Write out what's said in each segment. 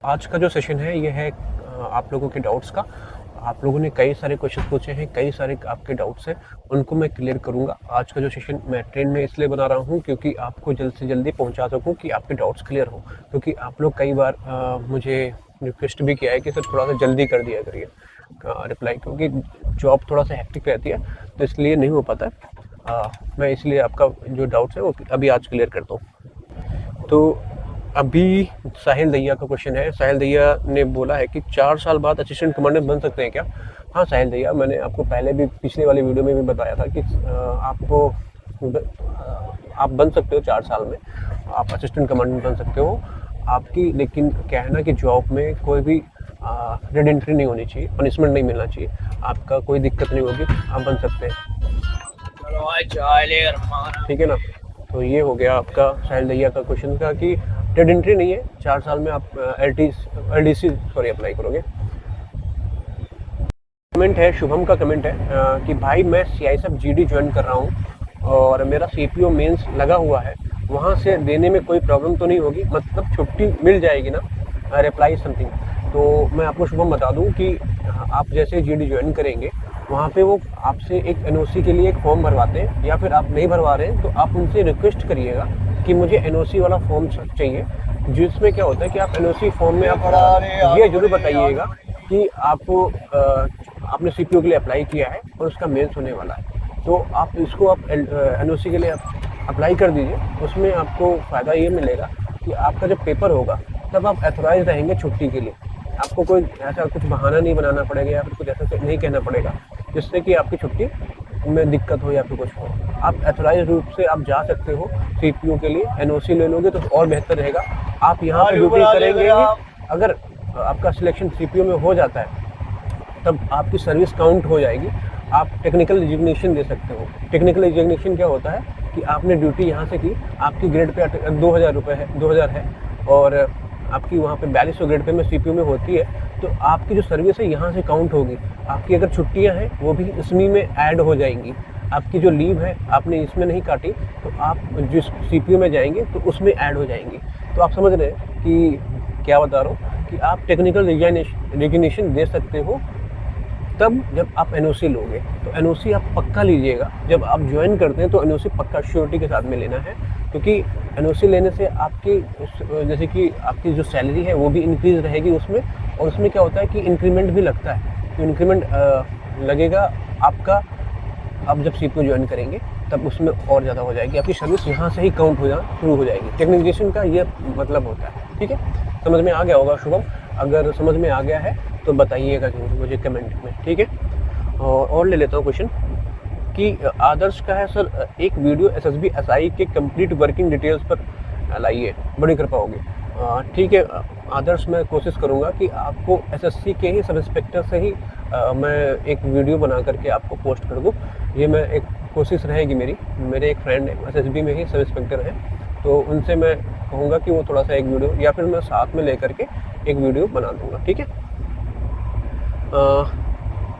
आज का जो सेशन है ये है आप लोगों के डाउट्स का। आप लोगों ने कई सारे क्वेश्चन पूछे हैं, कई सारे आपके डाउट्स हैं, उनको मैं क्लियर करूंगा। आज का जो सेशन मैं ट्रेन में इसलिए बना रहा हूं क्योंकि आपको जल्द से जल्दी पहुंचा सकूं कि आपके डाउट्स क्लियर हो। क्योंकि आप लोग कई बार मुझे रिक्वेस्ट भी किया है कि सर थोड़ा सा जल्दी कर दिया करिए रिप्लाई, क्योंकि जॉब थोड़ा सा हेक्टिक रहती है तो इसलिए नहीं हो पाता है। मैं इसलिए आपका जो डाउट्स है वो अभी आज क्लियर करता हूँ। तो अभी साहिल दैया का क्वेश्चन है। साहिल दैया ने बोला है कि 4 साल बाद असिस्टेंट कमांडेंट बन सकते हैं क्या? हाँ साहिल दैया, मैंने आपको पहले भी पिछले वाली वीडियो में भी बताया था कि आप बन सकते हो 4 साल में, आप असिस्टेंट कमांडेंट बन सकते हो आपकी। लेकिन क्या है ना कि जॉब में कोई भी रेड एंट्री नहीं होनी चाहिए, पनिशमेंट नहीं मिलना चाहिए, आपका कोई दिक्कत नहीं होगी, आप बन सकते हैं। ठीक है ना? तो ये हो गया आपका साहिल दैया का क्वेश्चन का कि रेड एंट्री नहीं है, 4 साल में आप LDC अप्लाई करोगे। कमेंट है, शुभम का कमेंट है कि भाई मैं CISF GD ज्वाइन कर रहा हूँ और मेरा CPO मेंस लगा हुआ है, वहाँ से देने में कोई प्रॉब्लम तो नहीं होगी? मतलब छुट्टी मिल जाएगी ना? Reply something. तो मैं आपको शुभम बता दूँ कि आप जैसे GD ज्वाइन करेंगे वहाँ पे वो आपसे एक NOC के लिए एक फॉर्म भरवाते हैं, या फिर आप नहीं भरवा रहे हैं तो आप उनसे रिक्वेस्ट करिएगा कि मुझे NOC वाला फॉर्म चाहिए, जिसमें क्या होता है कि आप NOC फॉर्म में आप ये जरूर बताइएगा कि आपने CPO के लिए अप्लाई किया है और उसका मेंस होने वाला है। तो आप इसको आप NOC के लिए आप अप्लाई कर दीजिए। उसमें आपको फ़ायदा ये मिलेगा कि आपका जब पेपर होगा तब आप अथोराइज रहेंगे छुट्टी के लिए। आपको कोई ऐसा कुछ बहाना नहीं बनाना पड़ेगा या फिर कुछ ऐसा नहीं कहना पड़ेगा जिससे कि आपकी छुट्टी में दिक्कत हो या फिर कुछ हो। आप अथोराइज रूप से आप जा सकते हो CPO के लिए, NOC ले लोगे तो और बेहतर रहेगा। आप यहाँ पे ड्यूटी करेंगे, अगर आपका सिलेक्शन CPO में हो जाता है तब आपकी सर्विस काउंट हो जाएगी, आप टेक्निकल रिजिग्नेशन दे सकते हो। टेक्निकल रिजिग्नेशन क्या होता है कि आपने ड्यूटी यहाँ से की, आपकी ग्रेड पे 2000 है और आपकी वहाँ पे 4200 ग्रेड पे में CPO में होती है, तो आपकी जो सर्विस है यहाँ से काउंट होगी। आपकी अगर छुट्टियाँ हैं वो भी इसमें में ऐड हो जाएंगी। आपकी जो लीव है आपने इसमें नहीं काटी तो आप जिस CPO में जाएंगे तो उसमें ऐड हो जाएंगी। तो आप समझ रहे हैं कि क्या बता रहा हूँ कि आप टेक्निकल रिजिग्नेशन दे सकते हो तब जब आप NOC लोगे। तो NOC आप पक्का लीजिएगा, जब आप ज्वाइन करते हैं तो NOC पक्का श्योरिटी के साथ में लेना है, क्योंकि NOC लेने से आपकी जैसे कि आपकी जो सैलरी है वो भी इंक्रीज रहेगी उसमें। और उसमें क्या होता है कि इंक्रीमेंट भी लगता है, तो इंक्रीमेंट लगेगा आपका। आप जब CPO ज्वाइन करेंगे तब उसमें और ज़्यादा हो जाएगी, आपकी सर्विस यहाँ से ही काउंट हो जाना शुरू हो जाएगी। टेक्निफिकेशन का ये मतलब होता है। ठीक है, समझ में आ गया होगा शुभम? अगर समझ में आ गया है तो बताइएगा मुझे कमेंट में। ठीक है, और ले लेता हूँ क्वेश्चन कि आदर्श का है सर एक वीडियो SSB SI के कंप्लीट वर्किंग डिटेल्स पर लाइए, बड़ी कृपा होगी। ठीक है आदर्श, मैं कोशिश करूँगा कि आपको SSC के ही सब इंस्पेक्टर से ही मैं एक वीडियो बना करके आपको पोस्ट कर दूँ। ये मैं एक कोशिश रहेगी मेरी। मेरे एक फ्रेंड है SSB में ही सब इंस्पेक्टर हैं, तो उनसे मैं कहूँगा कि वो थोड़ा सा एक वीडियो या फिर मैं साथ में लेकर के एक वीडियो बना दूँगा। ठीक है,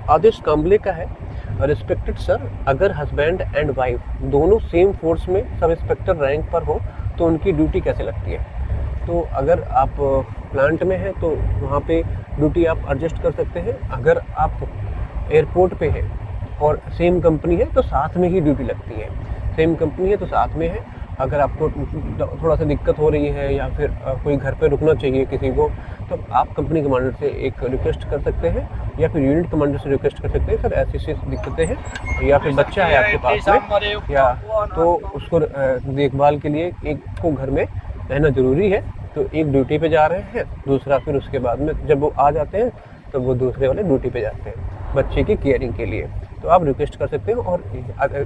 आदेश कांबले का है, रिस्पेक्टेड सर, अगर हस्बैंड एंड वाइफ दोनों सेम फोर्स में सब इंस्पेक्टर रैंक पर हो तो उनकी ड्यूटी कैसे लगती है? तो अगर आप प्लांट में हैं तो वहाँ पे ड्यूटी आप एडजस्ट कर सकते हैं। अगर आप एयरपोर्ट पे हैं और सेम कंपनी है तो साथ में ही ड्यूटी लगती है। सेम कंपनी है तो साथ में है। अगर आपको थोड़ा सा दिक्कत हो रही है या फिर कोई घर पे रुकना चाहिए किसी को, तो आप कंपनी कमांडर से एक रिक्वेस्ट कर सकते हैं या फिर यूनिट कमांडर से रिक्वेस्ट कर सकते हैं, सर ऐसी ऐसी दिक्कतें हैं, या फिर बच्चा है आपके पास में या तो उसको देखभाल के लिए एक को घर में रहना ज़रूरी है। तो एक ड्यूटी पे जा रहे हैं, दूसरा फिर उसके बाद में जब वो आ जाते हैं तो वो दूसरे वाले ड्यूटी पे जाते हैं बच्चे की केयरिंग के लिए। तो आप रिक्वेस्ट कर सकते हो और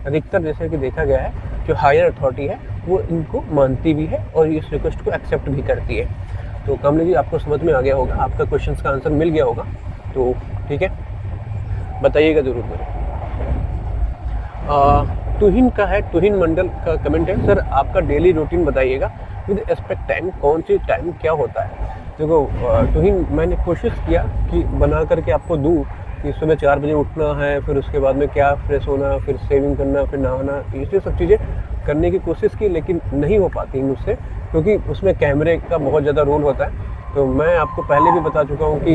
अधिकतर जैसे कि देखा गया है जो हायर अथॉरिटी है वो इनको मानती भी है और इस रिक्वेस्ट को एक्सेप्ट भी करती है। तो कमलेश जी आपको समझ में आ गया होगा, आपका क्वेश्चन का आंसर मिल गया होगा। तो ठीक है, बताइएगा ज़रूर मुझे। तुहिन का है, तुहिन मंडल का कमेंट है, सर आपका डेली रूटीन बताइएगा विद एस्पेक्ट टाइम, कौन सी टाइम क्या होता है? देखो तुहिन, मैंने कोशिश किया कि बना करके आपको दूँ कि सुबह 4 बजे उठना है, फिर उसके बाद में क्या फ्रेश होना, फिर सेविंग करना, फिर नहाना, ये सब चीज़ें करने की कोशिश की, लेकिन नहीं हो पाती मुझसे, क्योंकि उसमें कैमरे का बहुत ज़्यादा रोल होता है। तो मैं आपको पहले भी बता चुका हूँ कि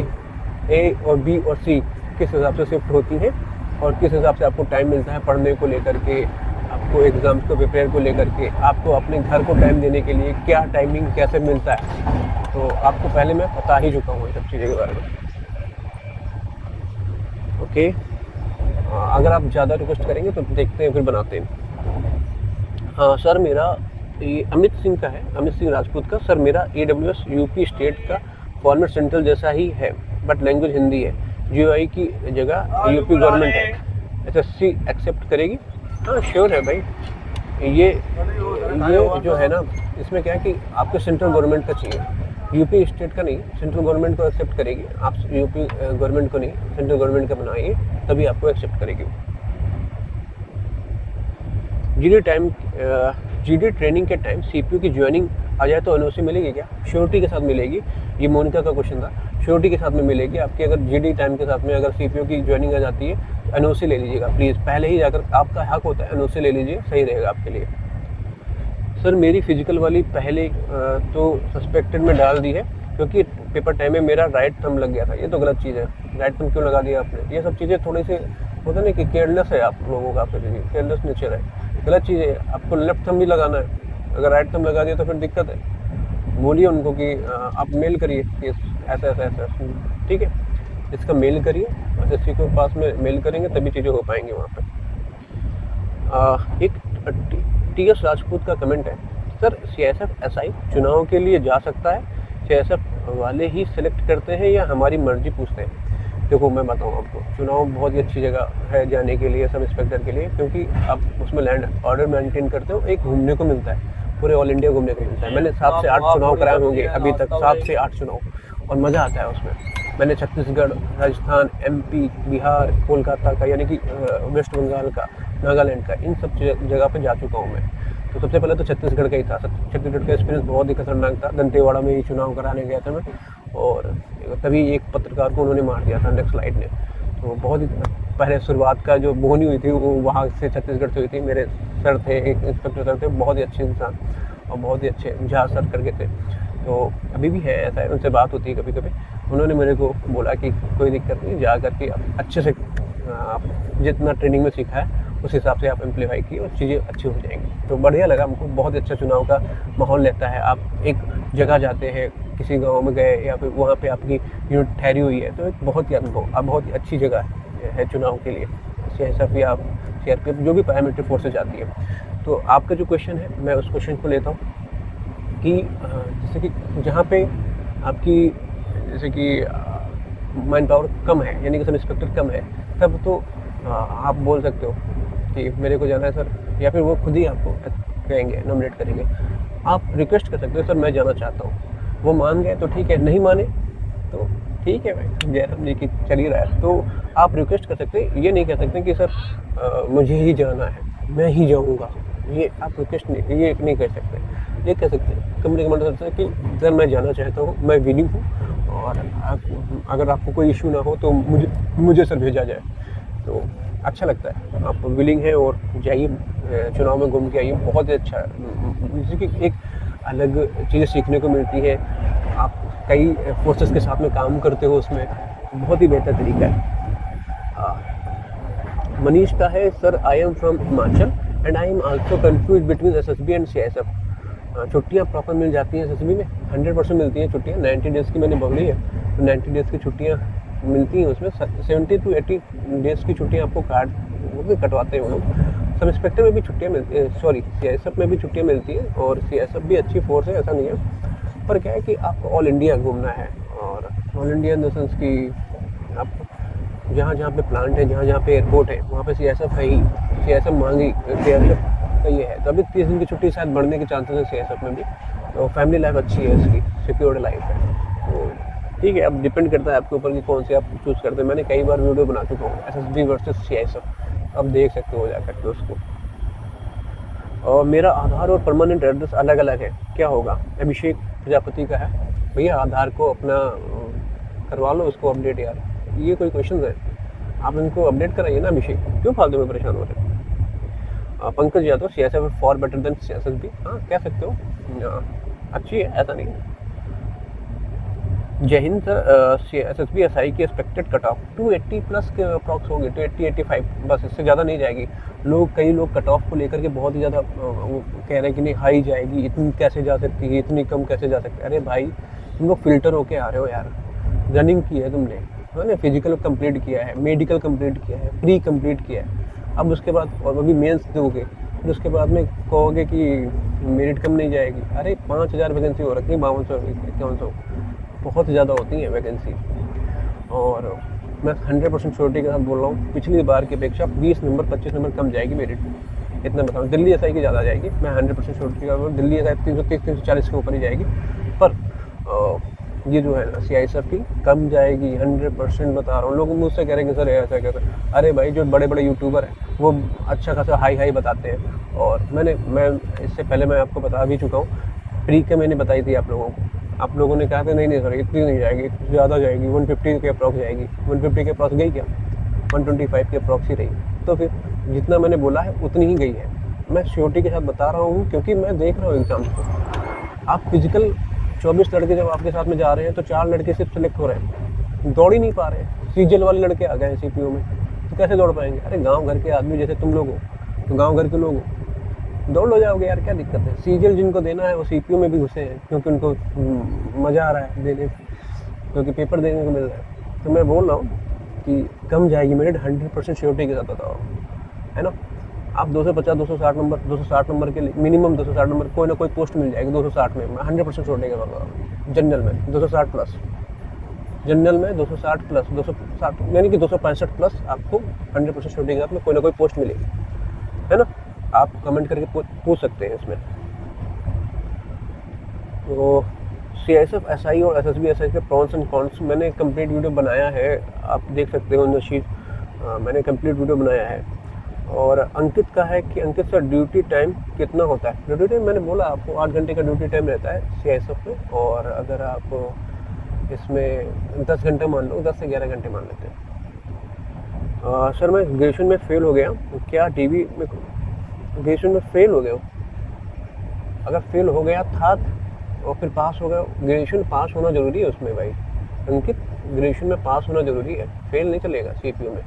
ए और बी और सी किस हिसाब से शिफ्ट होती हैं और किस हिसाब से आपको टाइम मिलता है पढ़ने को लेकर के, आपको एग्ज़ाम्स को प्रिपेयर को लेकर के, आपको अपने घर को टाइम देने के लिए क्या टाइमिंग कैसे मिलता है। तो आपको पहले मैं बता ही चुका हूँ ये सब चीज़ों के बारे में। ओके, अगर आप ज़्यादा रिक्वेस्ट करेंगे तो देखते हैं, फिर बनाते हैं। हाँ सर, मेरा ये अमित सिंह का है, अमित सिंह राजपूत का। सर मेरा AWS यूपी स्टेट का फॉर्मेट सेंट्रल जैसा ही है, बट लैंग्वेज हिंदी है। GUI की जगह यूपी गवर्नमेंट है, SSC एक्सेप्ट करेगी? हाँ श्योर है भाई। ये जो है ना, इसमें क्या है कि आपको सेंट्रल गवर्नमेंट का चाहिए, यूपी स्टेट का नहीं। सेंट्रल गवर्नमेंट को एक्सेप्ट करेगी, आप यूपी गवर्नमेंट को नहीं, सेंट्रल गवर्नमेंट का बनाइए तभी आपको एक्सेप्ट करेगी। GD ट्रेनिंग के टाइम CPU की ज्वाइनिंग आ जाए तो NOC मिलेगी क्या? श्योरिटी के साथ मिलेगी। ये मोनिका का क्वेश्चन था, श्योरिटी के साथ में मिलेगी आपकी। अगर GD टाइम के साथ में अगर CPU की ज्वाइनिंग आ जाती है तो NOC ले लीजिएगा प्लीज़, पहले ही जाकर, आपका हक होता है, NOC ले लीजिए, सही रहेगा आपके लिए। सर मेरी फिजिकल वाली पहले तो सस्पेक्टेड में डाल दी है क्योंकि पेपर टाइम में मेरा राइट थंब लग गया था। ये तो गलत चीज़ है, राइट थंब क्यों लगा दिया आपने? ये सब चीज़ें थोड़ी सी होता नहीं कि केयरलेस है आप लोगों का, आपके लिए केयरलेस नेचर है, गलत चीज़ है। आपको लेफ्ट थंब भी लगाना है, अगर राइट थंब लगा दिया तो फिर दिक्कत है। बोलिए उनको कि आप मेल करिए कि ऐसा ऐसा ऐसा, ठीक है, इसका मेल करिए, SSC के पास में मेल करेंगे तभी चीज़ें हो पाएंगी वहाँ पर। एक TS राजपूत का कमेंट है, सर CISF SI चुनाव के लिए जा सकता है? CISF वाले ही सिलेक्ट करते हैं या हमारी मर्जी पूछते हैं? देखो मैं बताऊँ आपको, चुनाव बहुत ही अच्छी जगह है जाने के लिए, सब इंस्पेक्टर के लिए, क्योंकि आप उसमें लैंड ऑर्डर मेंटेन करते हो, एक घूमने को मिलता है, पूरे ऑल इंडिया घूमने को मिलता है। मैंने 7 से 8 चुनाव कराए होंगे अभी तक, 7 से 8 चुनाव, और मज़ा आता है उसमें। मैंने छत्तीसगढ़, राजस्थान, MP, बिहार, कोलकाता का, यानी कि वेस्ट बंगाल का, नागालैंड का, इन सब जगह पे जा चुका हूँ मैं। तो सबसे पहले तो छत्तीसगढ़ का ही था। छत्तीसगढ़ का एक्सपीरियंस बहुत ही खतरनाक था। दंतेवाड़ा में ही चुनाव कराने गया था मैं, और तभी एक पत्रकार को उन्होंने मार दिया था नक्सलाइट ने। तो बहुत ही पहले शुरुआत का जो बोहनी हुई थी वो वहाँ से, छत्तीसगढ़ से हुई थी। मेरे सर थे, एक इंस्पेक्टर सर थे, बहुत ही अच्छे इंसान और बहुत ही अच्छे जहाँ सर करके थे। तो अभी भी है ऐसा है, उनसे बात होती है कभी कभी। उन्होंने मेरे को बोला कि कोई दिक्कत नहीं, जा करके अच्छे से आप जितना ट्रेनिंग में सीखा है उस हिसाब से आप एम्प्लीफाई किए और चीज़ें अच्छी हो जाएंगी। तो बढ़िया लगा हमको, बहुत अच्छा चुनाव का माहौल रहता है। आप एक जगह जाते हैं, किसी गांव में गए या फिर वहाँ पे आपकी यूनिट ठहरी हुई है, तो एक बहुत ही अनुभव, बहुत ही अच्छी जगह है चुनाव के लिए। CISF या CRPF जो भी पैरामिलिट्री फोर्सेज आती है। तो आपका जो क्वेश्चन है, मैं उस क्वेश्चन को लेता हूँ कि जैसे कि जहाँ पे आपकी जैसे कि मैन पावर कम है, यानी कि सब इंस्पेक्टर कम है, तब तो आप बोल सकते हो कि मेरे को जाना है सर, या फिर वो खुद ही आपको कहेंगे, नॉमिनेट करेंगे। आप रिक्वेस्ट कर सकते हो, सर मैं जाना चाहता हूँ। वो मान गए तो ठीक है, नहीं माने तो ठीक है भाई, जयराम जी की चल ही रहा है। तो आप रिक्वेस्ट कर सकते हैं, ये नहीं कह सकते कि सर मुझे ही जाना है, मैं ही जाऊँगा, ये आप रिक्वेस्ट नहीं, ये नहीं कर सकते। ये कह सकते हैं, कम रिकमेंड कर सकते हैं कि सर मैं जाना चाहता हूँ, मैं विलिंग हूँ, और अगर आपको कोई इशू ना हो तो मुझे सर भेजा जाए। तो अच्छा लगता है, आप विलिंग है और जाइए, चुनाव में घूम के आइए, बहुत ही अच्छा है। जैसे कि एक अलग चीज़ें सीखने को मिलती है, आप कई फोर्सेस के साथ में काम करते हो, उसमें बहुत ही बेहतर तरीका है। मनीष का है, sir I am from Himachal and I am also confuse between SSB and CISF। छुट्टियाँ प्रॉपर मिल जाती हैं SSB में? 100% मिलती हैं छुट्टियाँ। 90 डेज़ की मैंने बोली है, तो 90 डेज़ की छुट्टियाँ मिलती हैं उसमें। 70 to 80 डेज़ की छुट्टियाँ आपको कटवाते हैं वो लोग। सब इंस्पेक्टर में भी छुट्टियाँ मिलती है, सॉरी CISF में भी छुट्टियाँ मिलती हैं, और CISF भी अच्छी फोर्स है, ऐसा नहीं है। पर क्या है कि आपको ऑल इंडिया घूमना है, और all India in the sense कि आप जहाँ जहाँ पे प्लांट है, जहाँ जहाँ पे एयरपोर्ट है, वहाँ पे CISF है ही, CISF मांगी, CISF का ये है। तो अभी 30 दिन की छुट्टी शायद बढ़ने के चांसेस है CISF में भी। तो फैमिली लाइफ अच्छी है इसकी, सिक्योर्ड लाइफ है। तो ठीक है, अब डिपेंड करता है आपके ऊपर कि कौन से आप चूज़ करते हैं। मैंने कई बार वीडियो बना चुका हूँ SSB वर्सेस CISF, अब देख सकते हो जा करके उसको। और मेरा आधार और परमानेंट एड्रेस अलग अलग है, क्या होगा? अभिषेक प्रजापति का है। भैया आधार को अपना करवा लो उसको अपडेट यार, ये कोई क्वेश्चन है? आप इनको अपडेट कराइए ना अभिषेक, क्यों फालतू में परेशान हो रहे हैं? Pankaj Yadav, CISF for better than SSB, हाँ कह सकते हो, अच्छी है, ऐसा नहीं है। जय हिंद सर। एसएसबी एसआई की एक्सपेक्टेड कट ऑफ 280 प्लस के अप्रॉक्स होगी, 280-85, बस इससे ज़्यादा नहीं जाएगी। कई लोग कट ऑफ को लेकर के बहुत ही ज़्यादा वो कह रहे हैं कि नहीं हाई जाएगी, इतनी कैसे जा सकती है, इतनी कम कैसे जा सकती है। अरे भाई तुम लोग फिल्टर होके आ रहे हो यार, रनिंग की है तुमने, है ना, फिजिकल कंप्लीट किया है, मेडिकल कंप्लीट किया है, प्री कंप्लीट किया है। अब उसके बाद और अभी मेंस दोगे, फिर उसके बाद में कहोगे कि मेरिट कम नहीं जाएगी। अरे 5000 वैकेंसी हो रखी है, 5200 5100, बहुत ज़्यादा होती है वैकेंसी। और मैं 100% श्योरिटी के साथ बोल रहा हूँ, पिछली बार की अपेक्षा 20 नंबर 25 नंबर कम जाएगी मेरिट, इतना बताऊँ। दिल्ली एसआई की ज़्यादा जाएगी, मैं 100% श्योरिटी का, दिल्ली एसआई 330-340 के ऊपर ही जाएगी। पर ये जो है ना सीआईएसएफ की कम जाएगी, 100% बता रहा हूँ। लोग मुझसे कह रहे हैं कि सर ऐसा कैसे। अरे भाई जो बड़े बड़े यूट्यूबर हैं वो अच्छा खासा हाई बताते हैं, और मैं इससे पहले मैं आपको बता भी चुका हूँ, प्री के मैंने बताई थी आप लोगों को। आप लोगों ने कहा था नहीं सर इतनी नहीं जाएगी, ज़्यादा जाएगी, 150 के अप्रॉक्स जाएगी। 150 के अप्रॉक्स गई क्या? 125 के अप्रॉक्स ही रही। तो फिर जितना मैंने बोला है उतनी ही गई है। मैं श्योरिटी के साथ बता रहा हूँ, क्योंकि मैं देख रहा हूँ एग्जाम्स को। आप फिजिकल 24 लड़के जब आपके साथ में जा रहे हैं तो 4 लड़के सिर्फ सेलेक्ट हो रहे हैं, दौड़ ही नहीं पा रहे हैं। सीजल वाले लड़के आ गए हैं सीपीओ में, तो कैसे दौड़ पाएंगे? अरे गाँव घर के आदमी जैसे तुम लोग हो, तो गाँव घर के लोग हो, दौड़ लो जाओगे यार, क्या दिक्कत है? सीजल जिनको देना है वो सीपीओ में भी घुसे हैं, क्योंकि उनको मज़ा आ रहा है देने, क्योंकि पेपर देने को मिल रहा है। तो मैं बोल रहा हूँ कि कम जाएगी मेरिट, 100% श्योरिटी के साथ बताओ, है ना। आप 250 260 नंबर के लिए मिनिमम 260 नंबर कोई ना कोई पोस्ट मिल जाएगी 260 में, मैं 100% श्योरिटी के साथ बता रहा हूँ। जनरल में 260 प्लस, जनरल में 260 प्लस, 260 यानी कि 265 प्लस आपको 100% श्योरिटी के साथ में कोई ना कोई पोस्ट मिलेगी, है ना। आप कमेंट करके पूछ सकते हैं इसमें। तो सीआईएसएफ एसआई और एसएसबी एसआई के प्रॉन्स एंड कॉन्स मैंने कंप्लीट वीडियो बनाया है, आप देख सकते हो नशीद, मैंने कंप्लीट वीडियो बनाया है। और अंकित का है कि अंकित सर ड्यूटी टाइम कितना होता है? ड्यूटी टाइम मैंने बोला आपको 8 घंटे का ड्यूटी टाइम रहता है सीआईएसएफ में, और अगर आप इसमें 10 घंटे मान लो, 10 से 11 घंटे मान लेते हैं। सर मैं ग्रेजुएशन में फेल हो गया, क्या डीवी में ग्रेजुएशन में फेल हो गया? अगर फेल हो गया था और फिर पास हो गया, ग्रेजुएशन पास होना ज़रूरी है उसमें भाई अंकित, ग्रेजुएशन में पास होना ज़रूरी है, फेल नहीं चलेगा सीपीयू में,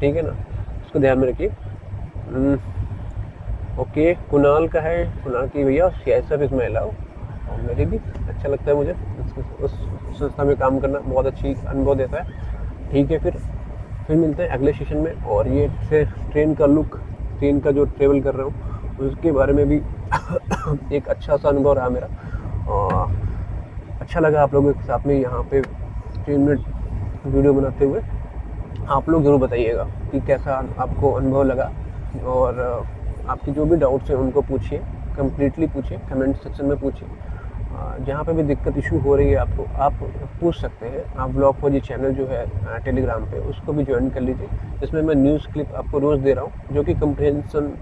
ठीक है ना, इसको ध्यान में रखिए। ओके, कुणाल का है, कुणाल की भैया सीआईएसएफ इज माय लव, और मेरे भी अच्छा लगता है मुझे उस संस्था में काम करना, बहुत अच्छी अनुभव देता है। ठीक है, फिर मिलते हैं अगले सेशन में। और ये ट्रेन का लुक, ट्रेन का जो ट्रेवल कर रहा हूँ उसके बारे में भी एक अच्छा सा अनुभव रहा मेरा, और अच्छा लगा आप लोगों के साथ में यहाँ पे 3 मिनट वीडियो बनाते हुए। आप लोग ज़रूर बताइएगा कि कैसा आपको अनुभव लगा, और आपके जो भी डाउट्स हैं उनको पूछिए, कम्प्लीटली पूछिए, कमेंट सेक्शन में पूछिए। जहाँ पे भी दिक्कत इशू हो रही है आपको, आप पूछ सकते हैं। आप ब्लॉग फौजी चैनल जो है टेलीग्राम पे, उसको भी ज्वाइन कर लीजिए, जिसमें मैं न्यूज़ क्लिप आपको रोज़ दे रहा हूँ, जो कि कंप्रिहेंशन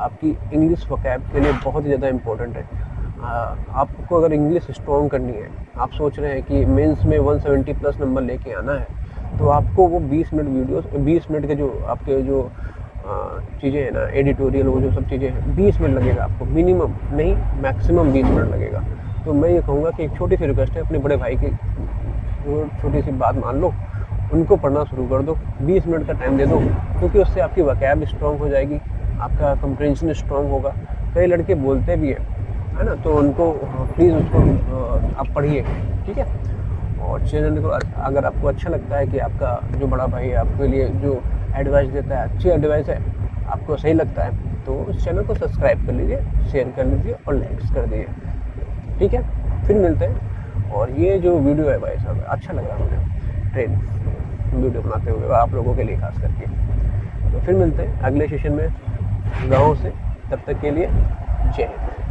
आपकी इंग्लिश वोकैब के लिए बहुत ही ज़्यादा इंपॉर्टेंट है। आपको अगर इंग्लिश स्ट्रॉन्ग करनी है, आप सोच रहे हैं कि मेंस में 170 प्लस नंबर लेके आना है, तो आपको वो 20 मिनट वीडियोस, 20 मिनट के जो आपके जो चीज़ें हैं ना, एडिटोरियल, वो जो सब चीज़ें हैं, 20 मिनट लगेगा आपको, मिनिमम नहीं मैक्सिमम 20 मिनट लगेगा। तो मैं ये कहूँगा कि एक छोटी सी रिक्वेस्ट है, अपने बड़े भाई की छोटी सी बात मान लो, उनको पढ़ना शुरू कर दो, 20 मिनट का टाइम दे दो, क्योंकि उससे आपकी वोकैब स्ट्रॉन्ग हो जाएगी, आपका कंप्रिहेंशन स्ट्रॉन्ग होगा। कई लड़के बोलते भी हैं, है ना, तो उनको प्लीज़ उसको आप पढ़िए, ठीक है। और चैनल को अगर आपको अच्छा लगता है कि आपका जो बड़ा भाई है आपके लिए जो एडवाइस देता है, अच्छी एडवाइस है, आपको सही लगता है, तो उस चैनल को सब्सक्राइब कर लीजिए, शेयर कर लीजिए और लाइक्स कर दीजिए, ठीक है। फिर मिलते हैं। और ये जो वीडियो है भाई साहब अच्छा लगा मुझे, ट्रेन वीडियो बनाते हुए आप लोगों के लिए खास करके। तो फिर मिलते हैं अगले सेशन में गाँव से, तब तक के लिए जय हिंद।